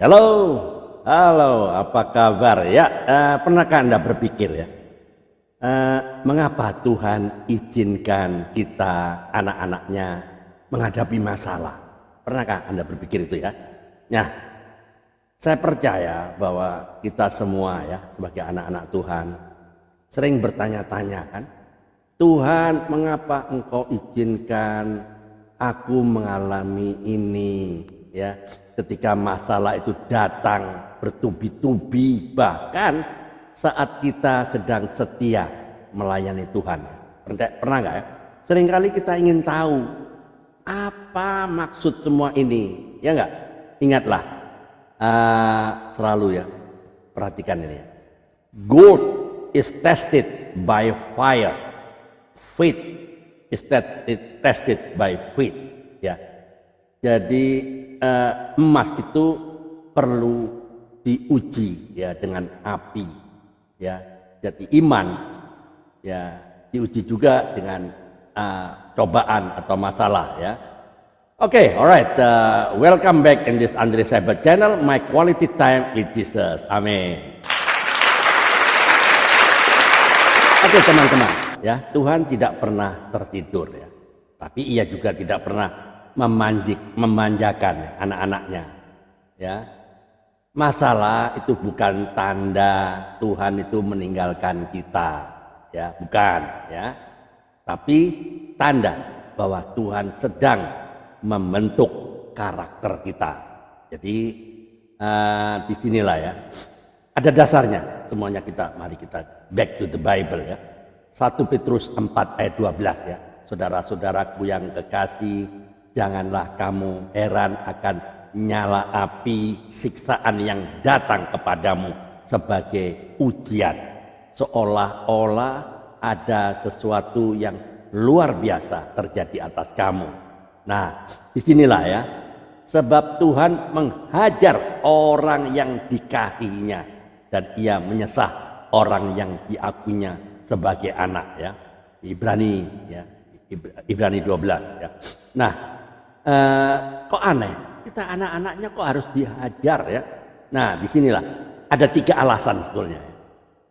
Halo, halo, apa kabar? Ya, pernahkah Anda berpikir ya, mengapa Tuhan izinkan kita anak-anaknya menghadapi masalah? Pernahkah Anda berpikir itu ya? Nah, saya percaya bahwa kita semua ya sebagai anak-anak Tuhan sering bertanya-tanya kan, Tuhan, mengapa Engkau izinkan aku mengalami ini ya? Ketika masalah itu datang bertubi-tubi, bahkan saat kita sedang setia melayani Tuhan. Pernah nggak ya? Seringkali kita ingin tahu apa maksud semua ini, ya nggak? Ingatlah, selalu ya, perhatikan ini ya. Gold is tested by fire, faith is tested by faith, ya. Jadi emas itu perlu diuji ya dengan api, ya. Jadi iman ya diuji juga dengan cobaan atau masalah ya. Oke, alright, welcome back in this Andre Sabat channel, my quality time with Jesus. Amin. Oke teman-teman ya, Tuhan tidak pernah tertidur ya, tapi ia juga tidak pernah memanjakan anak-anaknya ya. Masalah itu bukan tanda Tuhan itu meninggalkan kita ya, bukan ya, tapi tanda bahwa Tuhan sedang membentuk karakter kita. Jadi disinilah ya ada dasarnya semuanya. Mari kita back to the Bible ya. 1 Petrus 4 ayat 12 ya. Saudara-saudaraku yang kekasih, janganlah kamu heran akan nyala api siksaan yang datang kepadamu sebagai ujian, seolah-olah ada sesuatu yang luar biasa terjadi atas kamu. Nah, disinilah ya, sebab Tuhan menghajar orang yang dikasihinya dan ia menyesah orang yang diakuinya sebagai anak ya. Ibrani ya, Ibrani 12 ya. Nah, kok aneh, kita anak-anaknya kok harus dihajar ya. Nah, disinilah ada 3 alasan sebetulnya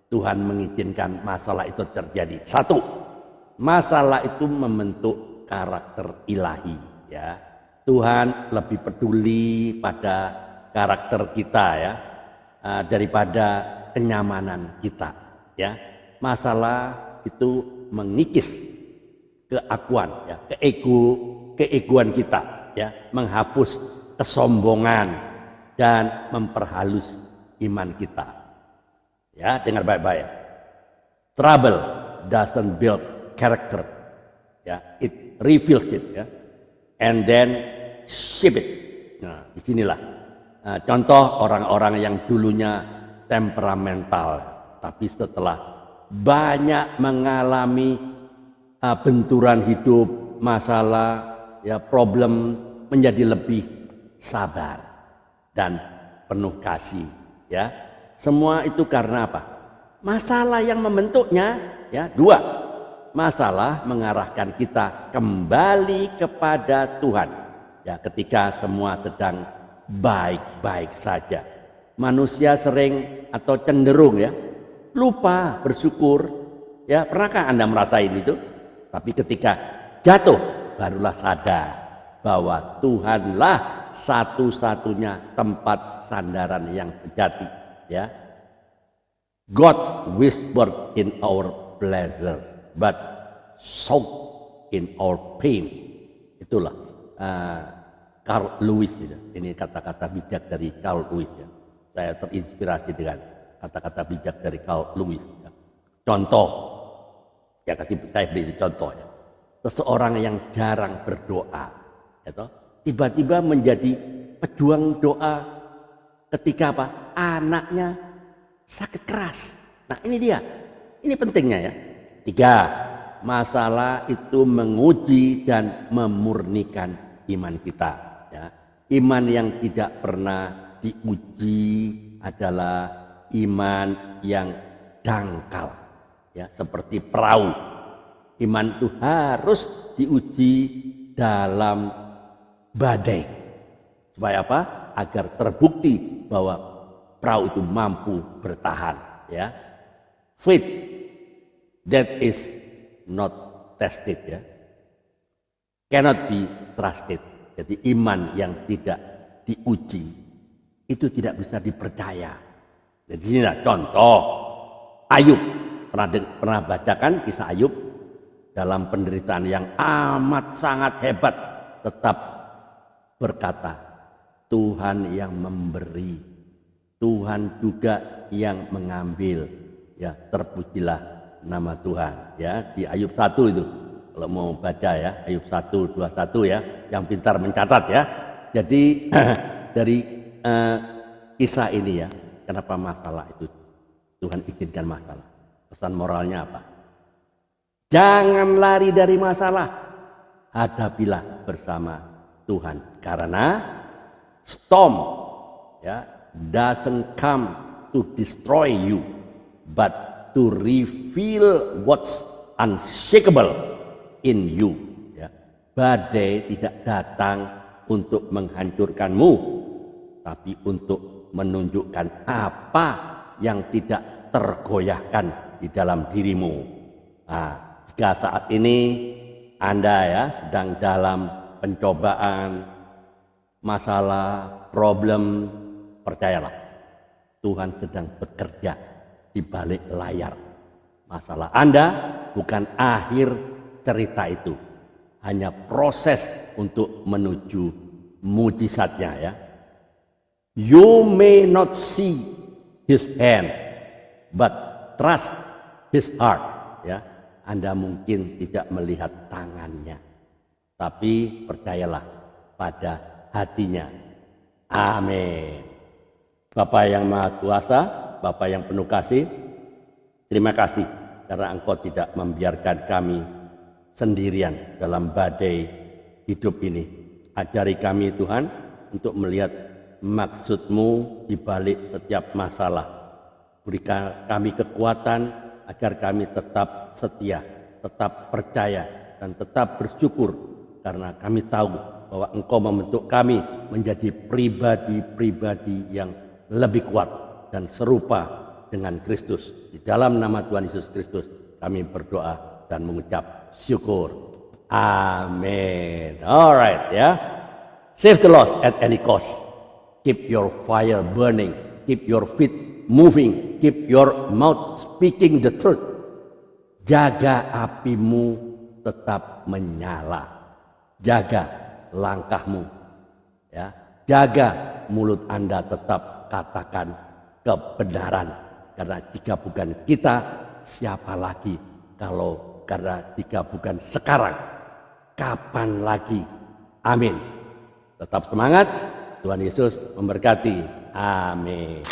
Tuhan mengizinkan masalah itu terjadi. 1, masalah itu membentuk karakter ilahi ya. Tuhan lebih peduli pada karakter kita ya, daripada kenyamanan kita ya. Masalah itu mengikis keakuan ya, keegoan kita ya, menghapus kesombongan dan memperhalus iman kita ya. Dengar baik-baik, trouble doesn't build character ya, it reveals it ya, and then shape it. Nah, disinilah contoh orang-orang yang dulunya temperamental tapi setelah banyak mengalami benturan hidup, masalah ya, problem, menjadi lebih sabar dan penuh kasih ya. Semua itu karena apa? Masalah yang membentuknya ya. 2, masalah mengarahkan kita kembali kepada Tuhan ya, ketika semua sedang baik-baik saja. Manusia sering atau cenderung ya lupa bersyukur ya. Pernahkah Anda merasain itu? Tapi ketika jatuh barulah sadar bahwa Tuhanlah satu-satunya tempat sandaran yang sejati ya. God whispers in our pleasure but shout in our pain. Itulah Carl Lewis itu. Ini kata-kata bijak dari Carl Lewis ya. Saya terinspirasi dengan kata-kata bijak dari Carl Lewis ya. Contoh ya, saya beri contoh ya. Seseorang yang jarang berdoa ya, tiba-tiba menjadi pejuang doa ketika apa? Anaknya sakit keras. Nah, ini dia, ini pentingnya ya. 3, masalah itu menguji dan memurnikan iman kita ya. Iman yang tidak pernah diuji adalah iman yang dangkal ya, seperti perahu. Iman itu harus diuji dalam badai supaya apa? Agar terbukti bahwa perahu itu mampu bertahan, ya. Faith that is not tested, ya, cannot be trusted. Jadi iman yang tidak diuji itu tidak bisa dipercaya. Jadi inilah contoh Ayub. Pernah bacakan kisah Ayub? Dalam penderitaan yang amat sangat hebat, tetap berkata, Tuhan yang memberi, Tuhan juga yang mengambil. Ya, terpujilah nama Tuhan. Ya, di Ayub 1 itu. Kalau mau baca ya, Ayub 1:21 ya, yang pintar mencatat ya. Jadi dari kisah ini ya, kenapa masalah itu Tuhan izinkan masalah? Pesan moralnya apa? Jangan lari dari masalah, hadapilah bersama Tuhan. Karena storm ya doesn't come to destroy you, but to reveal what's unshakable in you. Ya. Badai tidak datang untuk menghancurkanmu, tapi untuk menunjukkan apa yang tidak tergoyahkan di dalam dirimu. Nah, jika saat ini Anda ya sedang dalam pencobaan, masalah, problem, percayalah Tuhan sedang bekerja di balik layar. Masalah Anda bukan akhir cerita itu, hanya proses untuk menuju mujizatnya ya. You may not see his hand, but trust his heart. Ya, Anda mungkin tidak melihat tangannya, tapi percayalah pada hatinya. Amin. Bapak yang Maha Kuasa, Bapak yang penuh kasih, terima kasih karena Engkau tidak membiarkan kami sendirian dalam badai hidup ini. Ajari kami Tuhan untuk melihat maksud-Mu di balik setiap masalah. Berikan kami kekuatan agar kami tetap setia, tetap percaya, dan tetap bersyukur. Karena kami tahu bahwa Engkau membentuk kami menjadi pribadi-pribadi yang lebih kuat dan serupa dengan Kristus. Di dalam nama Tuhan Yesus Kristus kami berdoa dan mengucap syukur. Amin. Alright ya. Save the lost at any cost. Keep your fire burning. Keep your feet moving. Keep your mouth speaking the truth. Jaga apimu tetap menyala. Jaga langkahmu. Ya. Jaga mulut Anda tetap katakan kebenaran. Karena jika bukan kita, siapa lagi? Karena jika bukan sekarang, kapan lagi? Amin. Tetap semangat. Tuhan Yesus memberkati. Amin.